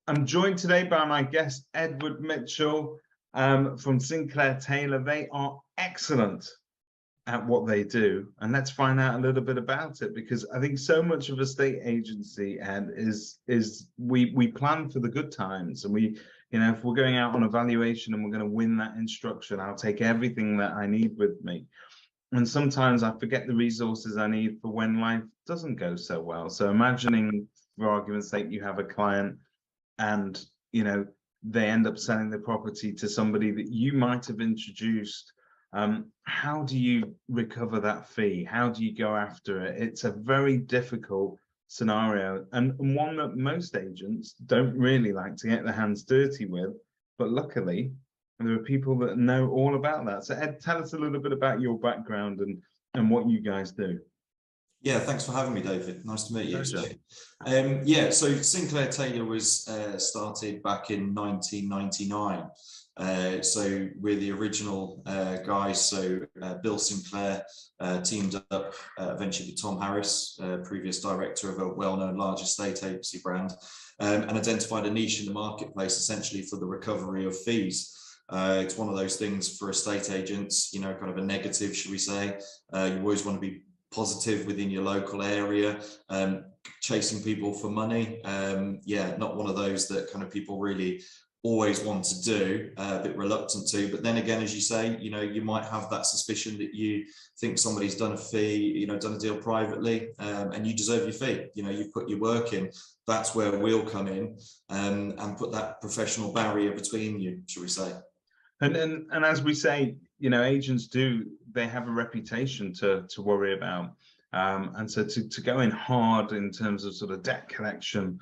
I'm joined today by my guest, Edward Mitchell, from Sinclair Taylor. They are excellent at what they do. And let's find out a little bit about it, because I think so much of a state agency and is we plan for the good times, and if we're going out on evaluation and we're going to win that instruction, I'll take everything that I need with me. And sometimes I forget the resources I need for when life doesn't go so well. So imagining, for argument's sake, you have a client and they end up selling the property to somebody that you might have introduced. How do you recover that fee? How do you go after it? It's a very difficult scenario, and one that most agents don't really like to get their hands dirty with, but luckily there are people that know all about that. So Ed, tell us a little bit about your background and what you guys do. Yeah, thanks for having me, David. Nice to meet you. Pleasure. So Sinclair Taylor was started back in 1999. So we're the original guys. So Bill Sinclair teamed up eventually with Tom Harris, previous director of a well-known large estate agency brand, and identified a niche in the marketplace essentially for the recovery of fees. It's one of those things for estate agents, kind of a negative, should we say. You always want to be positive within your local area, chasing people for money. Not one of those that kind of people really always want to do, a bit reluctant to. But then again, as you say, you might have that suspicion that you think somebody's done a fee, done a deal privately, and you deserve your fee. You've put your work in. That's where we'll come in and put that professional barrier between you, shall we say. And as we say, agents they have a reputation to worry about, and so to go in hard in terms of sort of debt collection,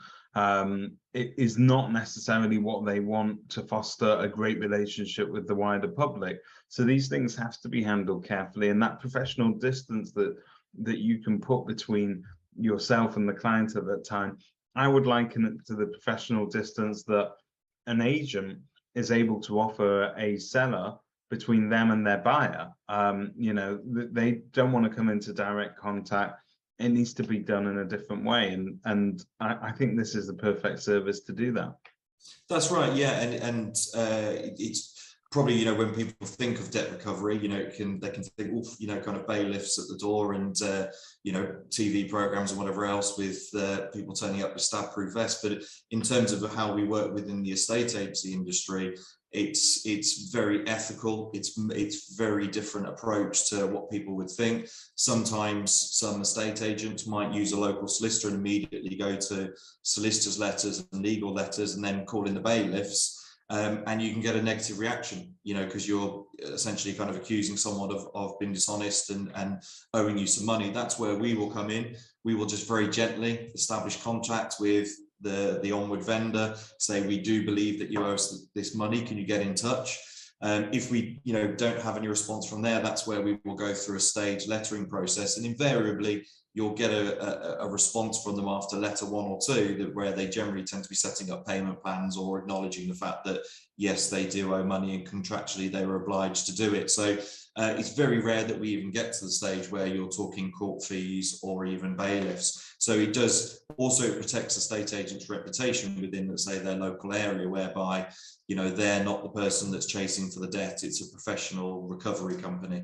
it is not necessarily what they want to foster a great relationship with the wider public. So these things have to be handled carefully, and that professional distance that you can put between yourself and the client at that time, I would liken it to the professional distance that an agent is able to offer a seller between them and their buyer. They don't want to come into direct contact. It needs to be done in a different way, and I think this is the perfect service to do that. That's right, yeah, and it's probably, when people think of debt recovery, they can think, kind of bailiffs at the door and TV programs and whatever else with people turning up with stab-proof vests. But in terms of how we work within the estate agency industry, it's very ethical. It's very different approach to what people would think. Sometimes some estate agents might use a local solicitor and immediately go to solicitors' letters and legal letters and then call in the bailiffs. And you can get a negative reaction, because you're essentially kind of accusing someone of being dishonest and owing you some money. That's where we will come in. We will just very gently establish contact with the onward vendor, say, we do believe that you owe us this money. Can you get in touch? If we don't have any response from there, that's where we will go through a staged lettering process, and invariably you'll get a response from them after letter 1 or 2, where they generally tend to be setting up payment plans or acknowledging the fact that yes, they do owe money and contractually they were obliged to do it. So it's very rare that we even get to the stage where you're talking court fees or even bailiffs. So it does also protects estate agents' reputation within, let's say, their local area, whereby they're not the person that's chasing for the debt. It's a professional recovery company.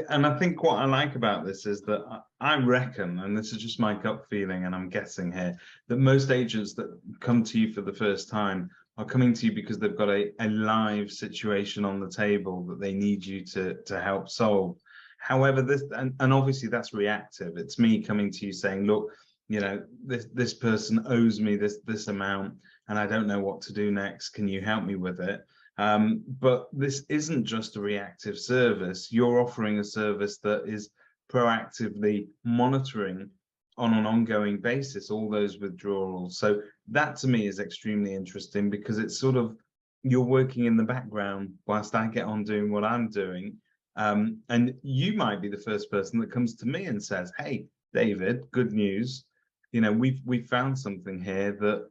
And I think what I like about this is that I reckon, and this is just my gut feeling, and I'm guessing here, that most agents that come to you for the first time are coming to you because they've got a live situation on the table that they need you to help solve. However, this and obviously that's reactive. It's me coming to you saying, look, this person owes me this amount and I don't know what to do next. Can you help me with it? But this isn't just a reactive service. You're offering a service that is proactively monitoring on an ongoing basis all those withdrawals. So that to me is extremely interesting, because it's sort of, you're working in the background whilst I get on doing what I'm doing. And you might be the first person that comes to me and says, hey, David, good news. We've found something here that,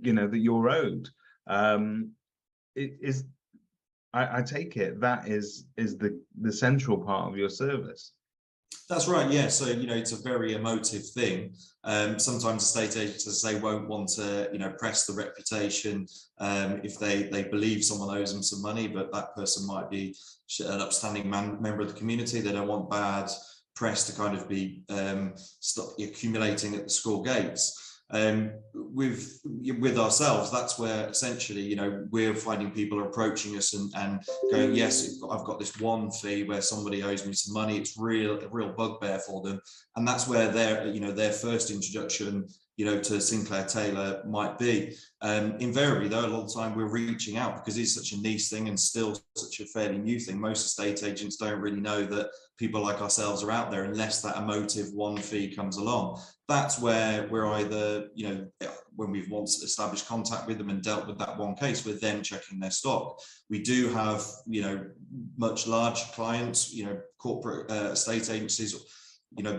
that you're owed. It is, I take it that is the central part of your service. That's right, yeah. So, it's a very emotive thing. Sometimes estate agents, as I say, won't want to, press the reputation if they believe someone owes them some money, but that person might be an upstanding member of the community. They don't want bad press to kind of be stop accumulating at the school gates. With ourselves, that's where essentially, we're finding people are approaching us and going, yes, I've got this one fee where somebody owes me some money. It's a real bugbear for them, and that's where their first introduction, to Sinclair Taylor might be. Invariably, though, a lot of the time we're reaching out because it's such a niche thing and still such a fairly new thing. Most estate agents don't really know that people like ourselves are out there unless that emotive one fee comes along. That's where we're either, when we've once established contact with them and dealt with that one case, we're then checking their stock. We do have, much larger clients, corporate estate agencies,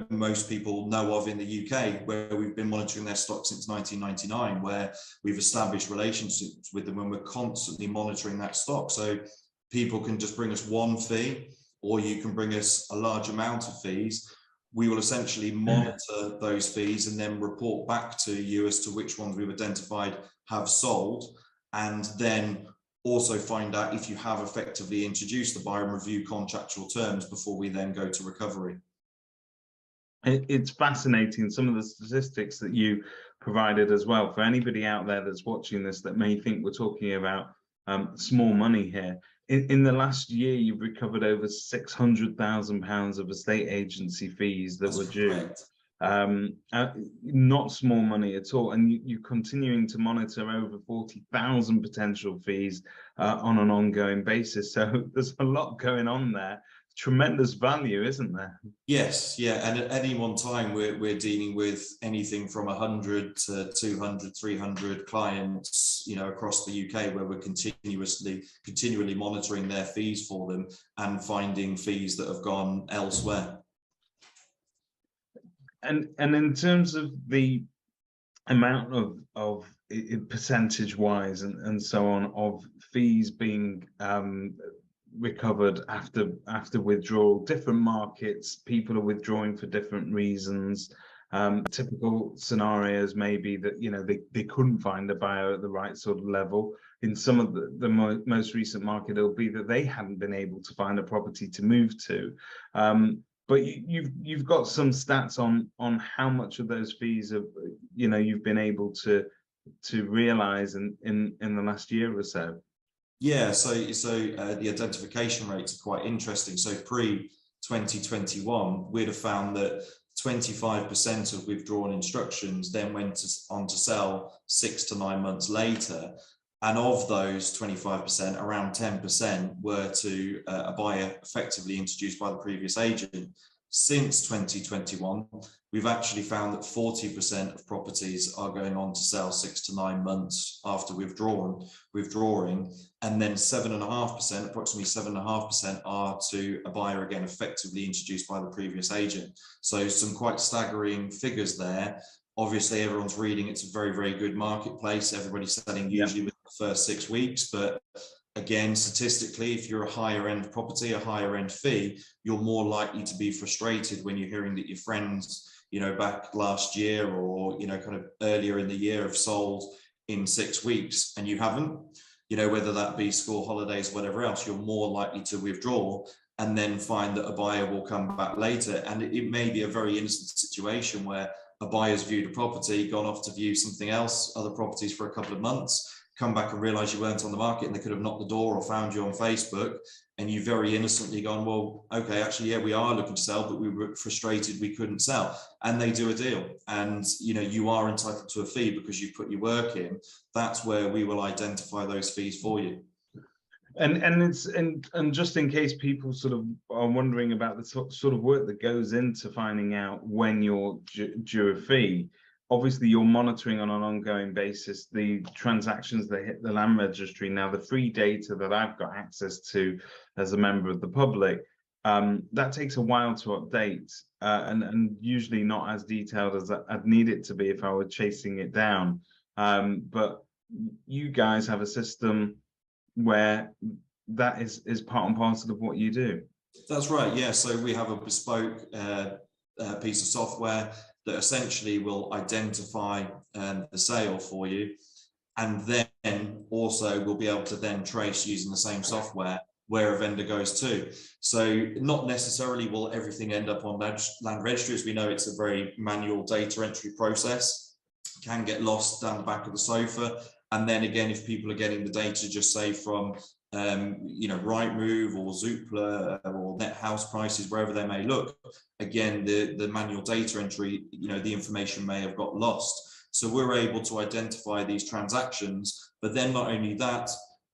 most people know of in the UK, where we've been monitoring their stock since 1999, where we've established relationships with them and we're constantly monitoring that stock. So people can just bring us one fee, or you can bring us a large amount of fees. We will essentially monitor those fees and then report back to you as to which ones we've identified have sold, and then also find out if you have effectively introduced the buyer and review contractual terms before we then go to recovery. It's fascinating, some of the statistics that you provided as well. For anybody out there that's watching this that may think we're talking about small money here, in the last year, you've recovered over £600,000 of estate agency fees that were due. Not small money at all. And you're continuing to monitor over 40,000 potential fees on an ongoing basis. So there's a lot going on there. Tremendous value, isn't there? Yes, yeah, and at any one time we're dealing with anything from 100 to 200, 300 clients, across the UK, where we're continually monitoring their fees for them and finding fees that have gone elsewhere. And in terms of the amount of percentage wise and so on of fees being recovered after withdrawal, different markets, people are withdrawing for different reasons. Typical scenarios may be that they couldn't find a buyer at the right sort of level. In some of the most recent market, it'll be that they hadn't been able to find a property to move to. But you've got some stats on how much of those fees have you've been able to realize in the last year or so. Yeah, so the identification rates are quite interesting. So pre-2021, we'd have found that 25% of withdrawn instructions then went on to sell 6 to 9 months later. And of those 25%, around 10% were to a buyer effectively introduced by the previous agent. Since 2021, we've actually found that 40% of properties are going on to sell 6 to 9 months after withdrawing, and then 7.5%, approximately 7.5%, are to a buyer again effectively introduced by the previous agent. So some quite staggering figures there. Obviously, everyone's reading it's a very, very good marketplace. Everybody's selling usually within the first 6 weeks, but again, statistically, if you're a higher end property, a higher end fee, you're more likely to be frustrated when you're hearing that your friends, back last year or, kind of earlier in the year have sold in 6 weeks and you haven't, whether that be school holidays, whatever else, you're more likely to withdraw and then find that a buyer will come back later. And it may be a very innocent situation where a buyer's viewed a property, gone off to view something else, other properties for a couple of months, come back and realize you weren't on the market and they could have knocked the door or found you on Facebook, and you very innocently gone, well, okay, actually, yeah, we are looking to sell, but we were frustrated we couldn't sell. And they do a deal. And, you are entitled to a fee because you've put your work in. That's where we will identify those fees for you. And just in case people sort of are wondering about the sort of work that goes into finding out when you're due a fee, obviously you're monitoring on an ongoing basis the transactions that hit the land registry. Now, the free data that I've got access to as a member of the public, that takes a while to update and usually not as detailed as I'd need it to be if I were chasing it down. But you guys have a system where that is part and parcel of what you do. That's right, yeah. So we have a bespoke piece of software that essentially will identify the sale for you, and then also we'll be able to then trace using the same software where a vendor goes to. So not necessarily will everything end up on land registry, as we know it's a very manual data entry process, can get lost down the back of the sofa. And then again, if people are getting the data, just say from Rightmove or Zoopla or net house prices, wherever they may look, again, the manual data entry, the information may have got lost. So we're able to identify these transactions, but then not only that,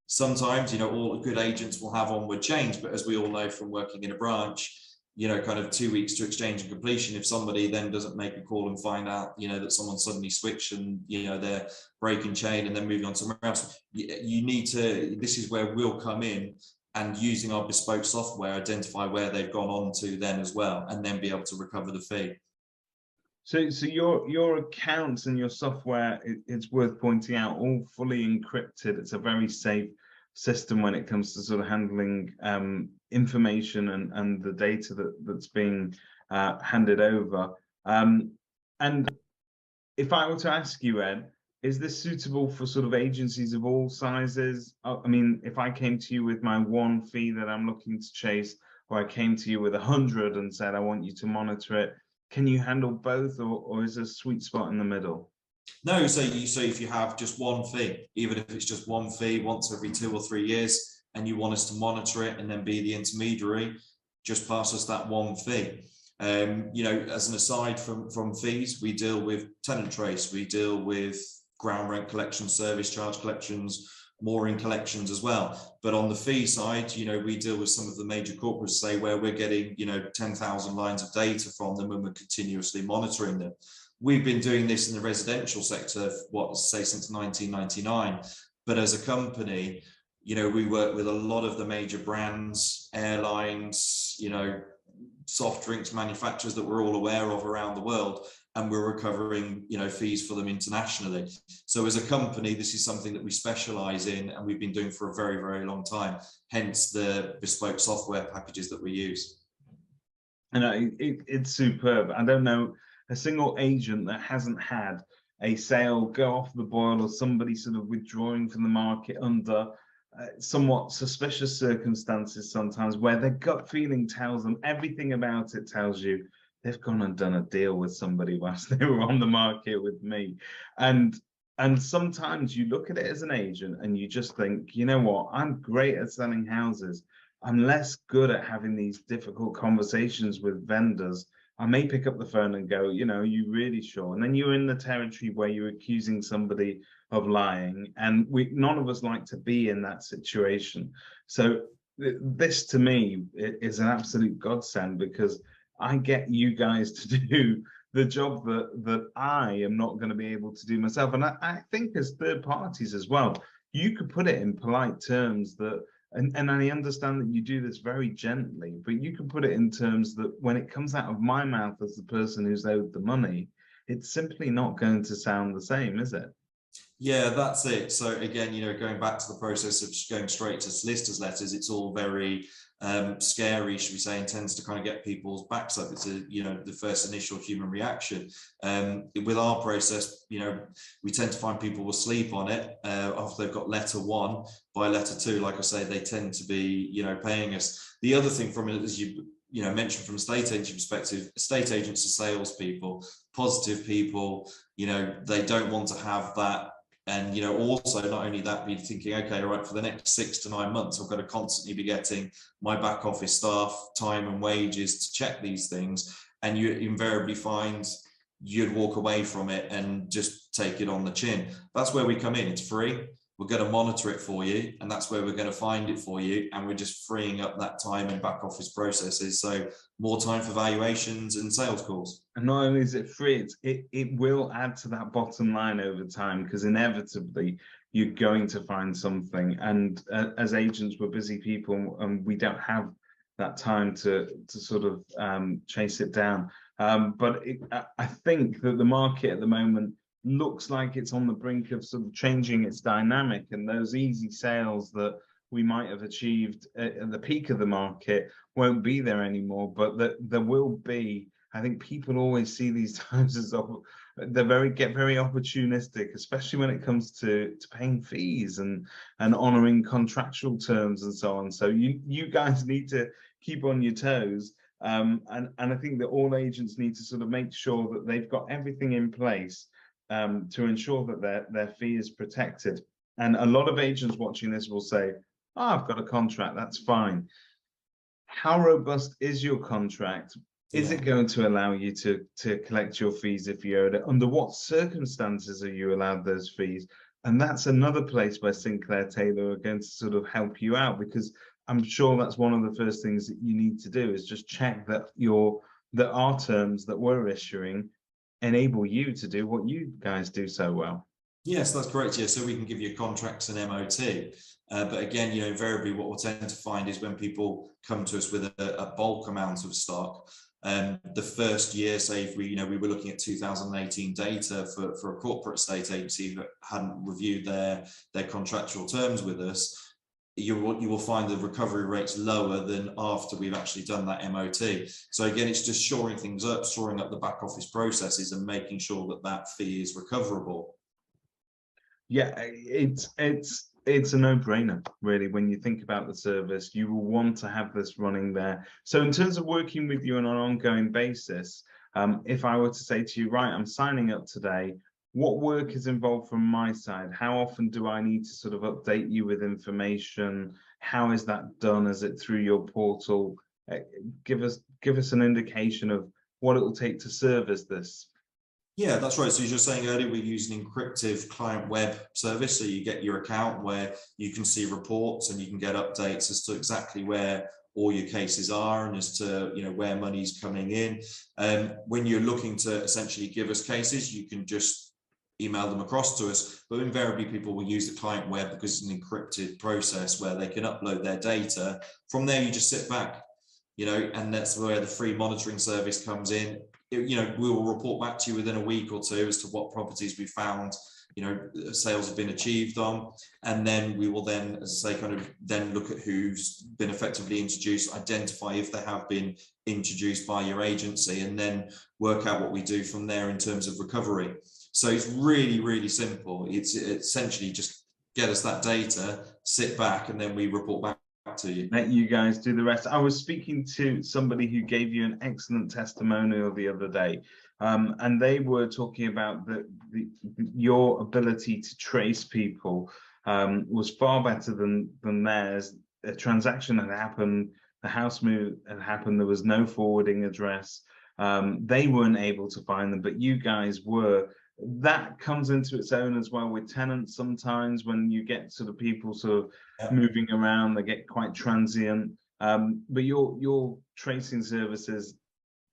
sometimes, all good agents will have onward change, but as we all know from working in a branch, kind of 2 weeks to exchange and completion, if somebody then doesn't make a call and find out, that someone suddenly switched and, they're breaking chain and then moving on somewhere else, you need to, this is where we'll come in and using our bespoke software, identify where they've gone on to then as well, and then be able to recover the fee. So your accounts and your software, it's worth pointing out, all fully encrypted. It's a very safe system when it comes to sort of handling information and the data that's being handed over. And if I were to ask you, Ed, is this suitable for sort of agencies of all sizes? I mean, if I came to you with my one fee that I'm looking to chase, or I came to you with 100 and said, I want you to monitor it, can you handle both, or is there a sweet spot in the middle? No, so if you have just one fee, even if it's just one fee once every 2 or 3 years, and you want us to monitor it and then be the intermediary, just pass us that one fee. As an aside from fees, we deal with tenant trace, we deal with ground rent collection, service charge collections, mooring collections as well. But on the fee side, we deal with some of the major corporates, say, where we're getting 10,000 lines of data from them and we're continuously monitoring them. We've been doing this in the residential sector, since 1999. But as a company, we work with a lot of the major brands, airlines, soft drinks manufacturers that we're all aware of around the world, and we're recovering fees for them internationally. So as a company, this is something that we specialize in and we've been doing for a very, very long time, hence the bespoke software packages that we use. And it's superb. I don't know a single agent that hasn't had a sale go off the boil or somebody sort of withdrawing from the market under somewhat suspicious circumstances sometimes, where their gut feeling tells them, everything about it tells you they've gone and done a deal with somebody whilst they were on the market with me. And sometimes you look at it as an agent and you just think, you know what, I'm great at selling houses. I'm less good at having these difficult conversations with vendors. I may pick up the phone and go, you really sure? And then you're in the territory where you're accusing somebody of lying, and none of us like to be in that situation. So this to me is an absolute godsend, because I get you guys to do the job that I am not going to be able to do myself. And I think as third parties as well, you could put it in polite terms that, and I understand that you do this very gently, but you can put it in terms that when it comes out of my mouth as the person who's owed the money, it's simply not going to sound the same, is it? Yeah, that's it. So again, going back to the process of going straight to solicitors' letters, it's all very scary, should we say, and tends to kind of get people's backs up. It's the first initial human reaction. With our process, we tend to find people will sleep on it after they've got letter one. By letter two, like I say, they tend to be paying us. The other thing from it, as you mentioned from a estate agent perspective, estate agents are salespeople, positive people. They don't want to have that. And also not only that, be thinking, okay, all right, for the next 6 to 9 months, I've got to constantly be getting my back office staff time and wages to check these things. And you invariably find you'd walk away from it and just take it on the chin. That's where we come in. It's free. We're going to monitor it for you, and that's where we're going to find it for you. And we're just freeing up that time in back office processes. So more time for valuations and sales calls. And not only is it free, it will add to that bottom line over time, because inevitably you're going to find something. And as agents, we're busy people, and we don't have that time to sort of chase it down. But I think that the market at the moment looks like it's on the brink of sort of changing its dynamic, and those easy sales that we might have achieved at the peak of the market won't be there anymore, but that there will be. I think people always see these times as get very opportunistic, especially when it comes to paying fees and honoring contractual terms and so on. So you guys need to keep on your toes. And I think that all agents need to sort of make sure that they've got everything in place to ensure that their fee is protected. And a lot of agents watching this will say, "Oh, I've got a contract, that's fine." How robust is your contract? Is it going to allow you to collect your fees if you owe it? Under what circumstances are you allowed those fees? And that's another place where Sinclair Taylor are going to sort of help you out, because I'm sure that's one of the first things that you need to do is just check that that our terms that we're issuing enable you to do what you guys do so well. Yes, that's correct. Yeah, so we can give you contracts and MOT. But again, invariably what we'll tend to find is when people come to us with a bulk amount of stock, the first year, say if we were looking at 2018 data for a corporate estate agency that hadn't reviewed their contractual terms with us, you will find the recovery rates lower than after we've actually done that MOT. So again, it's just shoring things up, shoring up the back office processes and making sure that that fee is recoverable. Yeah, it's a no-brainer, really. When you think about the service, you will want to have this running there. So in terms of working with you on an ongoing basis, if I were to say to you, right, I'm signing up today, what work is involved from my side? How often do I need to sort of update you with information? How is that done? Is it through your portal? Give us an indication of what it will take to service this. Yeah, that's right. So as you're saying earlier, we use an encrypted client web service. So you get your account where you can see reports and you can get updates as to exactly where all your cases are and as to where money's coming in. When you're looking to essentially give us cases, you can just email them across to us. But invariably, people will use the client web because it's an encrypted process where they can upload their data. From there, you just sit back, and that's where the free monitoring service comes in. We will report back to you within a week or two as to what properties we found, sales have been achieved on. And then we will then, as I say, kind of then look at who's been effectively introduced, identify if they have been introduced by your agency, and then work out what we do from there in terms of recovery. So it's really, really simple. It's essentially just get us that data, sit back, and then we report back to you. Let you guys do the rest. I was speaking to somebody who gave you an excellent testimonial the other day, and they were talking about your ability to trace people was far better than theirs. A transaction had happened, the house move had happened, there was no forwarding address. They weren't able to find them, but you guys were. That comes into its own as well with tenants sometimes when you get sort of people sort of moving around, they get quite transient. But your tracing services,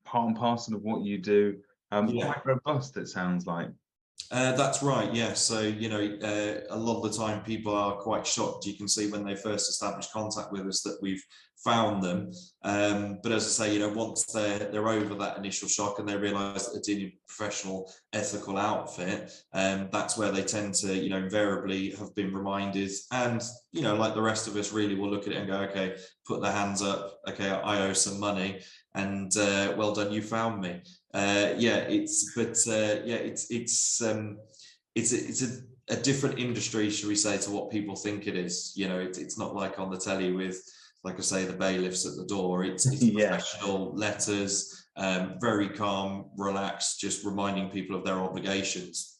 part and parcel of what you do, quite robust, it sounds like. That's right, yeah. So, a lot of the time people are quite shocked. You can see when they first establish contact with us that we've found them. But as I say, once they're over that initial shock and they realise that they're dealing with a professional, ethical outfit, that's where they tend to, invariably have been reminded. And, like the rest of us, really will look at it and go, okay, put their hands up. Okay, I owe some money. And well done, you found me. It's a different industry, should we say, to what people think it is. It's not like on the telly with, like I say, the bailiffs at the door. It's professional letters, very calm, relaxed, just reminding people of their obligations.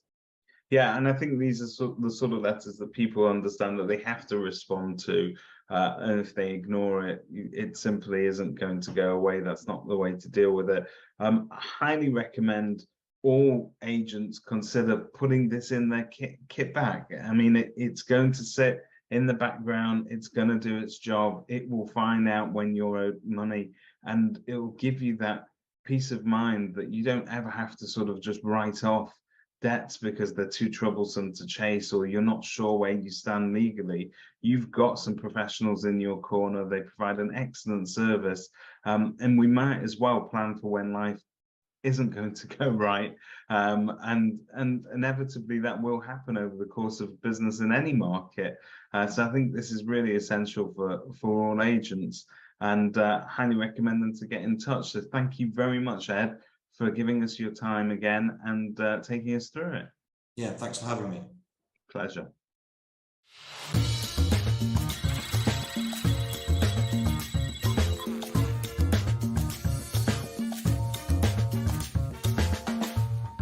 Yeah, and I think these are the sort of letters that people understand that they have to respond to. And if they ignore it, it simply isn't going to go away. That's not the way to deal with it. I highly recommend all agents consider putting this in their kit bag. I mean, it's going to sit in the background. It's going to do its job. It will find out when you're owed money, and it will give you that peace of mind that you don't ever have to sort of just write off debts because they're too troublesome to chase, or you're not sure where you stand legally. You've got some professionals in your corner. They provide an excellent service, and we might as well plan for when life isn't going to go right, and inevitably that will happen over the course of business in any market. So I think this is really essential for all agents, and highly recommend them to get in touch. So thank you very much, Ed, for giving us your time again and taking us through it. Yeah, thanks for having me. Pleasure.